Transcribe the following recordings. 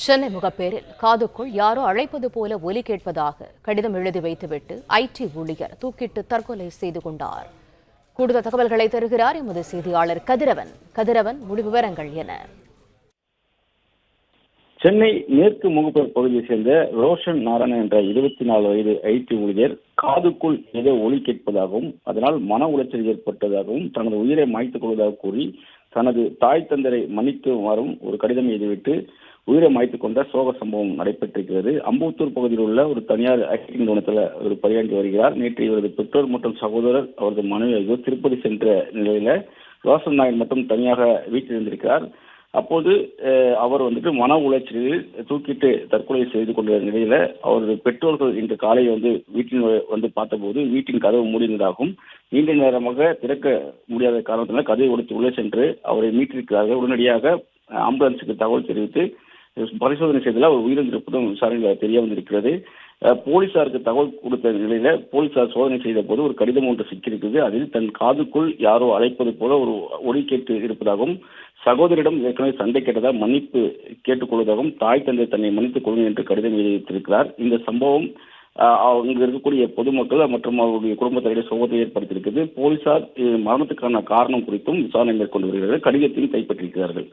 சென்னை முகப்பேரில் காதுக்குள் யாரோ அழைப்பது போல ஒலி கேட்பதாக கடிதம் எழுதி வைத்துவிட்டு ஐடி ஊழியர் தூக்கிட்டு தற்கொலை செய்து கொண்டார். கூடுதல் தகவல்களை தருகிறார் எமது செய்தியாளர் கதிரவன். கதிரவன், முழு விவரங்கள் என? சென்னை மேற்கு முகப்பேர் பகுதியைச் சேர்ந்த ரோஷன் நாராயணன் என்ற 24 வயது ஐடி ஊழியர் காதுக்குள் ஏதோ ஒலி கேட்பதாகவும் அதனால் மன உளைச்சல் ஏற்பட்டதாகவும் தனது உயிரை மாய்த்துக் கொள்வதாக கூறி தனது தாய் தந்தரை மன்னிக்குமாறும் ஒரு கடிதம் எழுதிவிட்டு உயிரை மாய்த்துக் கொண்ட சோக சம்பவம் நடைபெற்றிருக்கிறது. அம்பத்தூர் பகுதியில் உள்ள ஒரு தனியார் ஐடி நிறுவனத்தில் ஒரு பணியாற்றி வருகிறார். நேற்று இவரது பெற்றோர் மற்றும் சகோதரர் அவரது மனைவி ஆகியோர் திருப்பதி சென்ற நிலையில ரோஷன் நாயர் மட்டும் தனியாக வீட்டில் இருந்திருக்கிறார். அப்போது அவர் மன உளைச்சலில் தூக்கிட்டு தற்கொலை செய்து கொண்ட நிலையில அவரது பெற்றோர்கள் இன்று காலை வீட்டில் பார்த்தபோது வீட்டின் கதவு மூடினதாகவும் நீண்ட நேரமாக திறக்க முடியாத காரணத்தினால் கதவை உடைத்து உள்ளே சென்று அவரை மீட்டிருக்கிறார்கள். உடனடியாக ஆம்புலன்ஸுக்கு தகவல் தெரிவித்து பரிசோதனை செய்ததில் அவர் உயிரிழந்திருப்பதும் விசாரணையில் தெரிய வந்திருக்கிறது. போலீசாருக்கு தகவல் கொடுத்த நிலையில போலீசார் சோதனை செய்த போது ஒரு கடிதம் ஒன்று சிக்கியிருக்கிறது. அதில் தன் காதுக்குள் யாரோ அழைப்பது போல ஒரு ஒலி கேட்டு இருப்பதாகவும் சகோதரிடம் ஏற்கனவே சண்டை கேட்டதாக மன்னிப்பு கேட்டுக்கொள்வதாகவும் தாய் தந்தை தன்னை மன்னித்துக் கொள்ளும் என்று கடிதம் எழுதியிருக்கிறார். இந்த சம்பவம் அங்கு இருக்கக்கூடிய பொதுமக்கள் மற்றும் அவருடைய குடும்பத்தினரிடையே சோகத்தை ஏற்படுத்தியிருக்கிறது. போலீசார் மரணத்துக்கான காரணம் குறித்தும் விசாரணை மேற்கொண்டு வருகிறார்கள். கடிதத்தையும் கைப்பற்றியிருக்கிறார்கள்.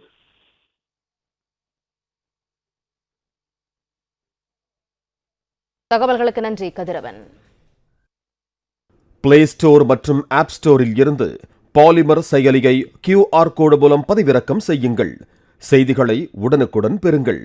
தகவல்களுக்கு நன்றி கதிரவன். பிளே ஸ்டோர் மற்றும் ஆப் ஸ்டோரில் இருந்து பாலிமர் செயலியை QR கோடு மூலம் பதிவிறக்கம் செய்யுங்கள். செய்திகளை உடனுக்குடன் பெறுங்கள்.